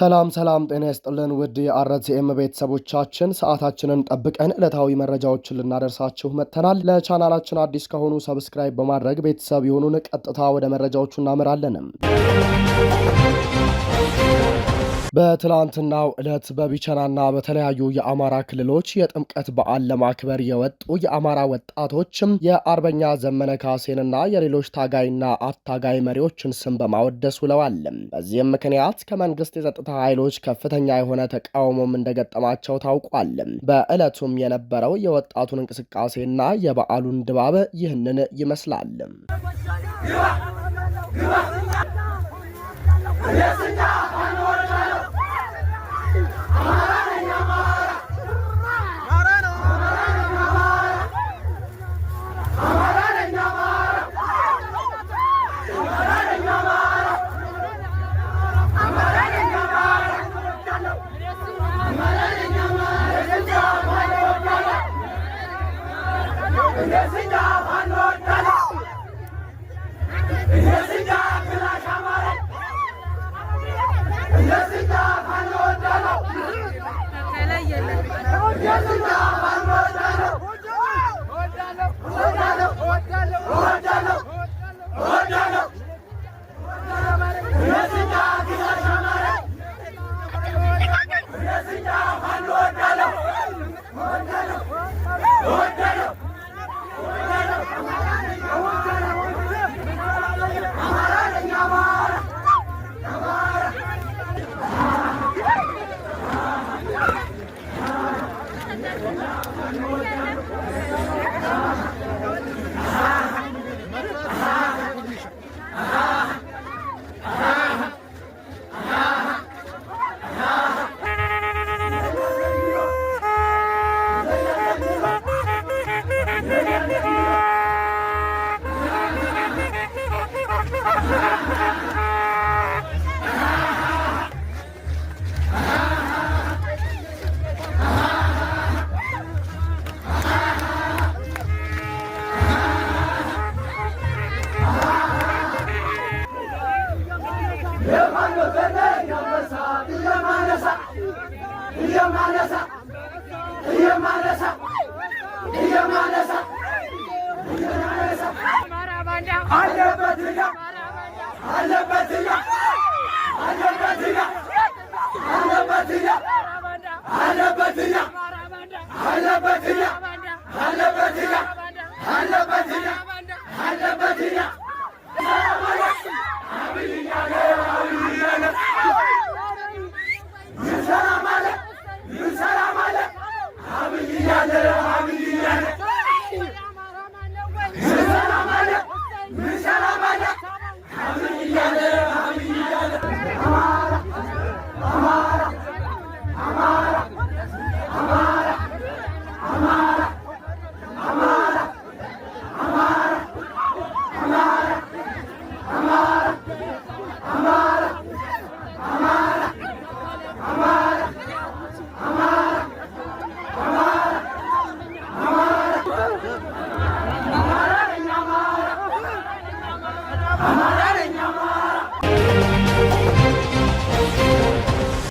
ሰላም ጤና ይስጥልን ውድ የአርቲኤም ቤተሰቦቻችን ሰዓታችንን ጠብቀን ዕለታዊ መረጃዎችን ልናደርሳችሁ መጥተናል። ለቻናላችን አዲስ ከሆኑ ሰብስክራይብ በማድረግ ቤተሰብ የሆኑን ቀጥታ ወደ መረጃዎቹ እናመራለን። በትላንትናው ዕለት በቢቸናና በተለያዩ የአማራ ክልሎች የጥምቀት በዓል ለማክበር የወጡ የአማራ ወጣቶችም የአርበኛ ዘመነ ካሴንና የሌሎች ታጋይና አታጋይ መሪዎችን ስም በማወደስ ውለዋል። በዚህም ምክንያት ከመንግስት የጸጥታ ኃይሎች ከፍተኛ የሆነ ተቃውሞም እንደገጠማቸው ታውቋል። በዕለቱም የነበረው የወጣቱን እንቅስቃሴና የበዓሉን ድባብ ይህንን ይመስላል።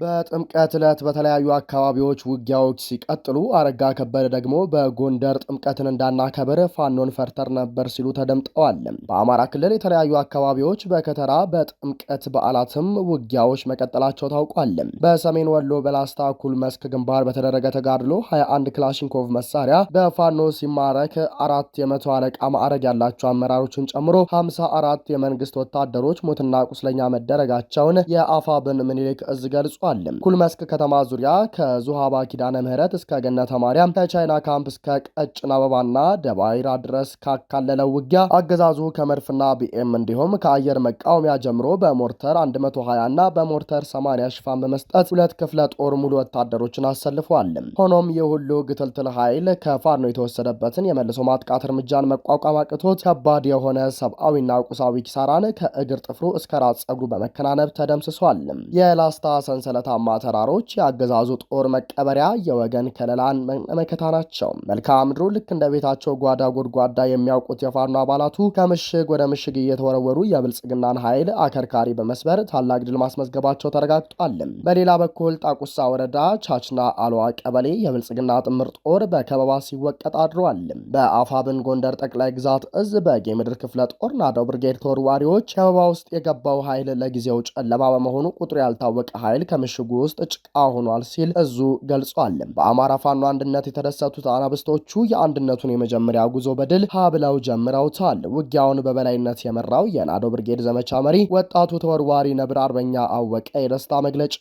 በጥምቀት ዕለት በተለያዩ አካባቢዎች ውጊያዎች ሲቀጥሉ አረጋ ከበደ ደግሞ በጎንደር ጥምቀትን እንዳናከብር ፋኖን ፈርተር ነበር ሲሉ ተደምጠዋል። በአማራ ክልል የተለያዩ አካባቢዎች በከተራ በጥምቀት በዓላትም ውጊያዎች መቀጠላቸው ታውቋል። በሰሜን ወሎ በላስታ ኩል መስክ ግንባር በተደረገ ተጋድሎ 21 ክላሽንኮቭ መሳሪያ በፋኖ ሲማረክ 4 የመቶ አለቃ ማዕረግ ያላቸው አመራሮችን ጨምሮ 54 የመንግስት ወታደሮች ሞትና ቁስለኛ መደረጋቸውን የአፋብን ምኒልክ እዝ ገልጿል። ኩል መስክ ከተማ ዙሪያ ከዙሃባ ኪዳነ ምህረት እስከ ገነተ ማርያም ከቻይና ካምፕ እስከ ቀጭን አበባና ደባይራ ድረስ ካካለለው ውጊያ አገዛዙ ከመድፍና ቢኤም እንዲሁም ከአየር መቃወሚያ ጀምሮ በሞርተር 120 እና በሞርተር 80 ሽፋን በመስጠት 2 ክፍለ ጦር ሙሉ ወታደሮችን አሰልፏል። ሆኖም የሁሉ ግትልትል ኃይል ከፋኖ የተወሰደበትን የመልሶ ማጥቃት እርምጃን መቋቋም አቅቶት ከባድ የሆነ ሰብአዊና ቁሳዊ ኪሳራን ከእግር ጥፍሩ እስከ ራስ ጸጉሩ በመከናነብ ተደምስሷል። የላስታ ሰንሰለታማ ተራሮች የአገዛዙ ጦር መቀበሪያ፣ የወገን ከለላን መከታ ናቸው። መልክዓ ምድሩ ልክ እንደ ቤታቸው ጓዳ ጎድጓዳ የሚያውቁት የፋኖ አባላቱ ከምሽግ ወደ ምሽግ እየተወረወሩ የብልጽግናን ኃይል አከርካሪ በመስበር ታላቅ ድል ማስመዝገባቸው ተረጋግጧል። በሌላ በኩል ጣቁሳ ወረዳ ቻችና አልዋ ቀበሌ የብልጽግና ጥምር ጦር በከበባ ሲወቀጥ አድሯል። በአፋብን ጎንደር ጠቅላይ ግዛት እዝ በጌምድር ክፍለ ጦር ናደው ብርጌድ ተወርዋሪዎች ከበባ ውስጥ የገባው ኃይል ለጊዜው ጨለማ በመሆኑ ቁጥሩ ያልታወቀ ኃይል ከምሽጉ ውስጥ ጭቃ ሆኗል ሲል እዙ ገልጿል። በአማራ ፋኖ አንድነት የተደሰቱት አናብስቶቹ የአንድነቱን የመጀመሪያ ጉዞ በድል ሀብለው ጀምረውታል። ውጊያውን በበላይነት የመራው የናዶ ብርጌድ ዘመቻ መሪ ወጣቱ ተወርዋሪ ነብር አርበኛ አወቀ የደስታ መግለጫ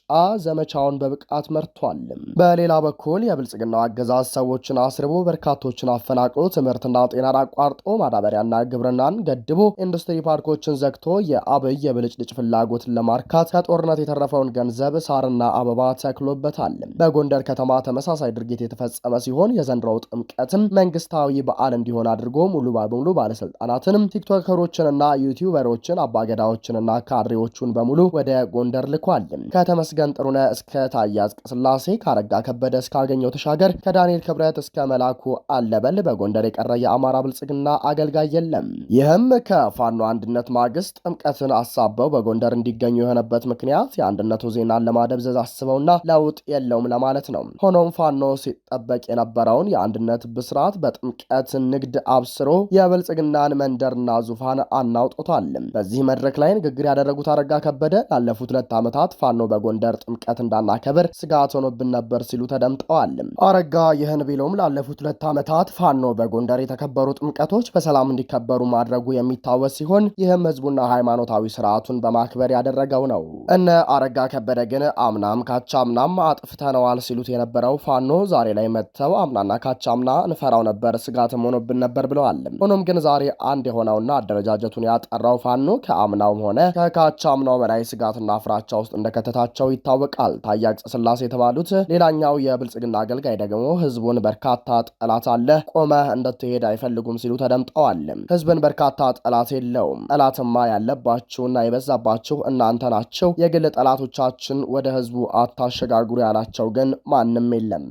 ዘመቻውን በብቃት መርቷል። በሌላ በኩል የብልጽግናው አገዛዝ ሰዎችን አስርቦ በርካቶችን አፈናቅሎ ትምህርትና ጤናን አቋርጦ ማዳበሪያና ግብርናን ገድቦ ኢንዱስትሪ ፓርኮችን ዘግቶ የአብይ የብልጭልጭ ፍላጎትን ለማርካት ከጦርነት የተረፈውን ገንዘብ ሳርና አበባ ተክሎበታል። በጎንደር ከተማ ተመሳሳይ ድርጊት የተፈጸመ ሲሆን የዘንድሮው ጥምቀትም መንግስታዊ በዓል እንዲሆን አድርጎ ሙሉ በሙሉ ባለስልጣናትንም ቲክቶከሮችንና ዩቲዩበሮችን አባገዳዎችንና ካድሬዎቹን በሙሉ ወደ ጎንደር ልኳል። ከተመስገን ጥሩነህ እስከ ታዬ አጽቀሥላሴ፣ ካረጋ ከበደ እስከ አገኘው ተሻገር፣ ከዳንኤል ክብረት እስከ መላኩ አለበል በጎንደር የቀረ የአማራ ብልጽግና አገልጋይ የለም። ይህም ከፋኖ አንድነት ማግስት ጥምቀትን አሳበው በጎንደር እንዲገኙ የሆነበት ምክንያት የአንድነቱ ዜናን ለማደብዘዝ አስበውና ለውጥ የለውም ለማለት ነው። ሆኖም ፋኖ ሲጠበቅ የነበረውን የአንድነት ብስራት በጥምቀት ንግድ አብስሮ የብልጽግናን መንደርና ዙፋን አናውጦታል። በዚህ መድረክ ላይ ንግግር ያደረጉት አረጋ ከበደ ላለፉት 2 ዓመታት ፋኖ በጎንደር ጥምቀት እንዳናከብር ስጋት ሆኖብን ነበር ሲሉ ተደምጠዋል። አረጋ ይህን ቢሎም ላለፉት 2 ዓመታት ፋኖ በጎንደር የተከበሩ ጥምቀቶች በሰላም እንዲከበሩ ማድረጉ የሚታወስ ሲሆን ይህም ህዝቡና ሃይማኖታዊ ስርዓቱን በማክበር ያደረገው ነው። እነ አረጋ ከበደ ግን አምናም ካቻምናም አጥፍተነዋል ሲሉት የነበረው ፋኖ ዛሬ ላይ መጥተው አምናና ካቻምና እንፈራው ነበር ስጋትም ሆኖብን ነበር ብለዋል። ሆኖም ግን ዛሬ አንድ የሆነውና አደረጃጀቱን ያጠራው ፋኖ ከአምናውም ሆነ ከካቻምናው በላይ ስጋትና ፍራቻ ውስጥ እንደከተታቸው ይታወቃል። ታዬ አጽቀሥላሴ የተባሉት ሌላኛው የብልጽግና አገልጋይ ደግሞ ህዝቡን በርካታ ጠላት አለ፣ ቆመህ እንድትሄድ አይፈልጉም ሲሉ ተደምጠዋል። ህዝብን በርካታ ጠላት የለውም፣ ጠላትማ ያለባችሁና የበዛባችሁ እናንተ ናቸው። የግል ጠላቶቻችን ወደ ህዝቡ አታሸጋግሩ ያላቸው ግን ማንም የለም።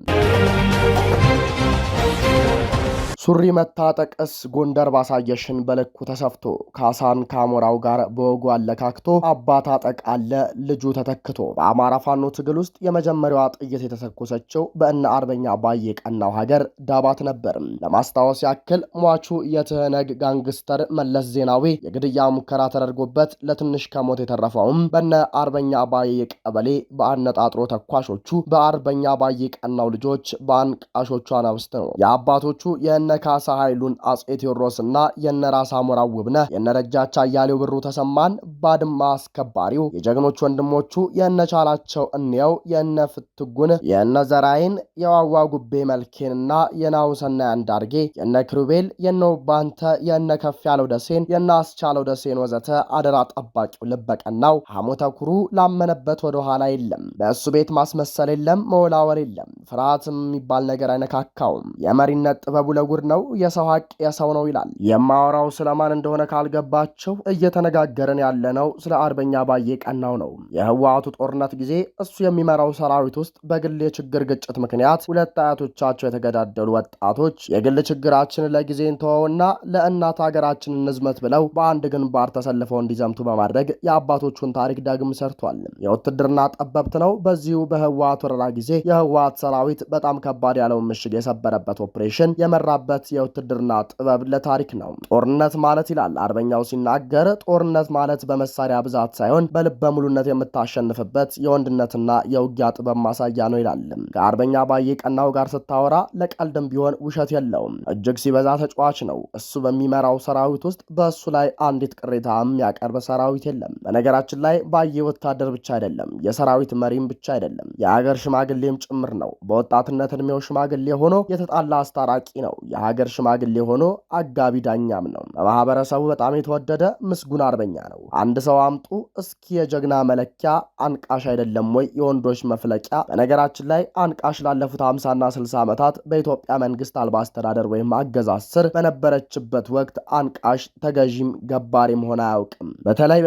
ሱሪ መታጠቅስ ጎንደር ባሳየሽን በልኩ ተሰፍቶ ካሳን ከአሞራው ጋር በወጉ አለካክቶ አባት አጠቃለ ልጁ ተተክቶ በአማራ ፋኖ ትግል ውስጥ የመጀመሪያዋ ጥይት የተተኮሰችው በእነ አርበኛ ባዬ ቀናው ሀገር ዳባት ነበር። ለማስታወስ ያክል ሟቹ የትህነግ ጋንግስተር መለስ ዜናዊ የግድያ ሙከራ ተደርጎበት ለትንሽ ከሞት የተረፈውም በእነ አርበኛ ባዬ ቀበሌ በአነጣጥሮ ተኳሾቹ በአርበኛ ባዬ ቀናው ልጆች በአንቃሾቹ አናብስት ነው። የአባቶቹ የነ ካሳ ኃይሉን አጼ ቴዎድሮስና የነራስ አሞራው ውብነህ የነረጃቻ አያሌው ብሩ ተሰማን ባድማ አስከባሪው የጀግኖች ወንድሞቹ የነቻላቸው እንየው የነፍትጉን የነዘራይን የዋዋ ጉቤ መልኬንና የናውሰናይ አንዳርጌ የነክሩቤል የነውባንተ የነከፍ ያለው ደሴን የናስቻለው ደሴን ወዘተ አደራ ጠባቂው ልበቀናው ሐሞተ ኩሩ ላመነበት ወደ ኋላ የለም። በእሱ ቤት ማስመሰል የለም፣ መወላወል የለም። ፍርሃትም የሚባል ነገር አይነካካውም። የመሪነት ጥበቡ ለጉድ ነው። የሰው ሀቅ የሰው ነው ይላል። የማወራው ስለማን እንደሆነ ካልገባቸው እየተነጋገርን ያለነው ስለ አርበኛ ባዬ ቀናው ነው። የህወሓቱ ጦርነት ጊዜ እሱ የሚመራው ሰራዊት ውስጥ በግል የችግር ግጭት ምክንያት 2 አያቶቻቸው የተገዳደሉ ወጣቶች የግል ችግራችንን ለጊዜ እንተወውና ለእናት ሀገራችን እንዝመት ብለው በአንድ ግንባር ተሰልፈው እንዲዘምቱ በማድረግ የአባቶቹን ታሪክ ዳግም ሰርቷል። የውትድርና ጠበብት ነው። በዚሁ በህወሓት ወረራ ጊዜ የህወሓት ሰራዊት በጣም ከባድ ያለውን ምሽግ የሰበረበት ኦፕሬሽን የመራበት የውትድርና ጥበብ ለታሪክ ነው። ጦርነት ማለት ይላል አርበኛው ሲናገር፣ ጦርነት ማለት በመሳሪያ ብዛት ሳይሆን በልበ ሙሉነት የምታሸንፍበት የወንድነትና የውጊያ ጥበብ ማሳያ ነው ይላል። ከአርበኛ ባዬ ቀናው ጋር ስታወራ ለቀልድም ቢሆን ውሸት የለውም። እጅግ ሲበዛ ተጫዋች ነው። እሱ በሚመራው ሰራዊት ውስጥ በእሱ ላይ አንዲት ቅሬታ የሚያቀርብ ሰራዊት የለም። በነገራችን ላይ ባዬ ወታደር ብቻ አይደለም፣ የሰራዊት መሪም ብቻ አይደለም፣ የአገር ሽማግሌም ጭምር ነው። በወጣትነት እድሜው ሽማግሌ ሆኖ የተጣላ አስታራቂ ነው። የሀገር ሽማግሌ ሆኖ አጋቢ ዳኛም ነው። በማህበረሰቡ በጣም የተወደደ ምስጉን አርበኛ ነው። አንድ ሰው አምጡ እስኪ የጀግና መለኪያ አንቃሽ አይደለም ወይ የወንዶች መፍለቂያ? በነገራችን ላይ አንቃሽ ላለፉት 50ና 60 ዓመታት በኢትዮጵያ መንግስት አልባ አስተዳደር ወይም አገዛዝ ስር በነበረችበት ወቅት አንቃሽ ተገዢም ገባሪም ሆነ አያውቅም። በተለይ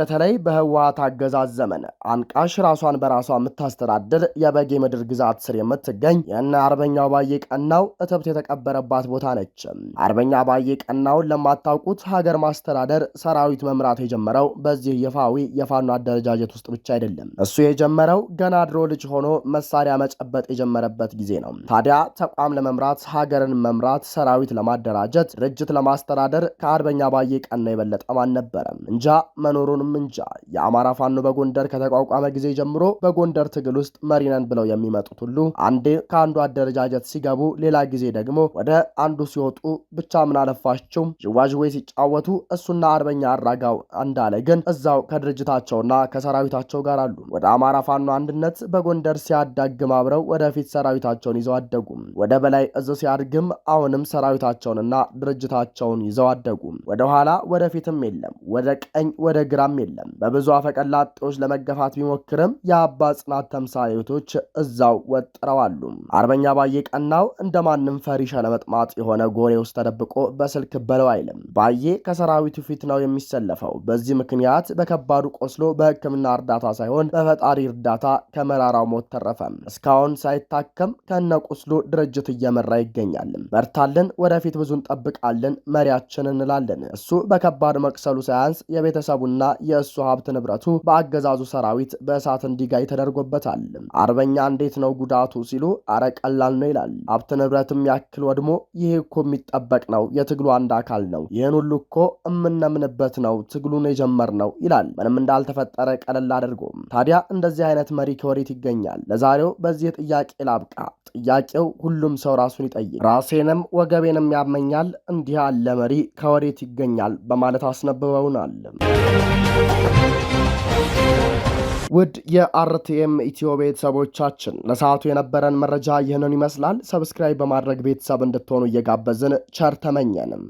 በህወሓት አገዛዝ ዘመን አንቃሽ ራሷን በራሷ የምታስተዳድር የበጌ ምድር ግዛት ስር የምትገኝ የእነ አርበኛው ባዬ ቀናው እትብት የተቀበረባት ቦታ ነች። አርበኛ ባዬ ቀናውን ለማታውቁት ሀገር ማስተዳደር ሰራዊት መምራት የጀመረው በዚህ ይፋዊ የፋኖ አደረጃጀት ውስጥ ብቻ አይደለም። እሱ የጀመረው ገና ድሮ ልጅ ሆኖ መሳሪያ መጨበጥ የጀመረበት ጊዜ ነው። ታዲያ ተቋም ለመምራት፣ ሀገርን መምራት፣ ሰራዊት ለማደራጀት፣ ድርጅት ለማስተዳደር ከአርበኛ ባዬ ቀናው የበለጠ ማን ነበረ? እንጃ፣ መኖሩንም እንጃ። የአማራ ፋኖ በጎንደር ከተቋቋመ ጊዜ ጀምሮ በጎንደር ትግል ውስጥ መሪነን ብለው የሚመጡት ሁሉ አንዴ ከአንዱ አደረጃጀት ሲገቡ፣ ሌላ ጊዜ ደግሞ ወደ አንዱ ሲወጡ ብቻ ምን አለፋቸው ዥዋዥዌ ሲጫወቱ እሱና አርበኛ አራጋው እንዳለ ግን እዛው ከድርጅታቸውና ከሰራዊታቸው ጋር አሉ። ወደ አማራ ፋኖ አንድነት በጎንደር ሲያዳግም አብረው ወደፊት ሰራዊታቸውን ይዘው አደጉ። ወደ በላይ እዝ ሲያድግም አሁንም ሰራዊታቸውንና ድርጅታቸውን ይዘው አደጉ። ወደ ኋላ ወደፊትም የለም፣ ወደ ቀኝ ወደ ግራም የለም። በብዙ አፈቀላጤዎች ለመገፋት ቢሞክርም የአባ ጽናት ተምሳሌቶች እዛው ወጥረዋሉ። አርበኛ ባዬ ቀናው እንደማንም ፈሪ ሸለመጥማጥ የሆነ ጎሬ ውስጥ ተደብቆ በስልክ በለው አይልም። ባዬ ከሰራዊቱ ፊት ነው የሚሰለፈው። በዚህ ምክንያት በከባዱ ቆስሎ በሕክምና እርዳታ ሳይሆን በፈጣሪ እርዳታ ከመራራው ሞት ተረፈ። እስካሁን ሳይታከም ከነ ቁስሉ ድርጅት እየመራ ይገኛል። በርታልን፣ ወደፊት ብዙ እንጠብቃለን፣ መሪያችን እንላለን። እሱ በከባድ መቅሰሉ ሳያንስ የቤተሰቡና የእሱ ሀብት ንብረቱ በአገዛዙ ሰራዊት በእሳት እንዲጋይ ተደርጎበታል። አርበኛ እንዴት ነው ጉዳቱ ሲሉ አረ ቀላል ነው ይላል። ሀብት ንብረትም ያክል ወድሞ ይህ እኮ የሚጠበቅ ነው፣ የትግሉ አንድ አካል ነው፣ ይህን ሁሉ እኮ እምነምንበት ነው ትግሉን የጀመርነው ይላል። ምንም እንዳልተፈጠረ ቀለል አድርጎ። ታዲያ እንደዚህ አይነት መሪ ከወዴት ይገኛል? ለዛሬው በዚህ ጥያቄ ላብቃ። ጥያቄው ሁሉም ሰው ራሱን ይጠይቅ። ራሴንም ወገቤንም ያመኛል፣ እንዲህ ያለ መሪ ከወዴት ይገኛል በማለት አስነብበውናል። ውድ የአርቲኤም ኢትዮ ቤተሰቦቻችን ለሰዓቱ የነበረን መረጃ ይህንን ይመስላል። ሰብስክራይብ በማድረግ ቤተሰብ እንድትሆኑ እየጋበዝን ቸር ተመኘንም።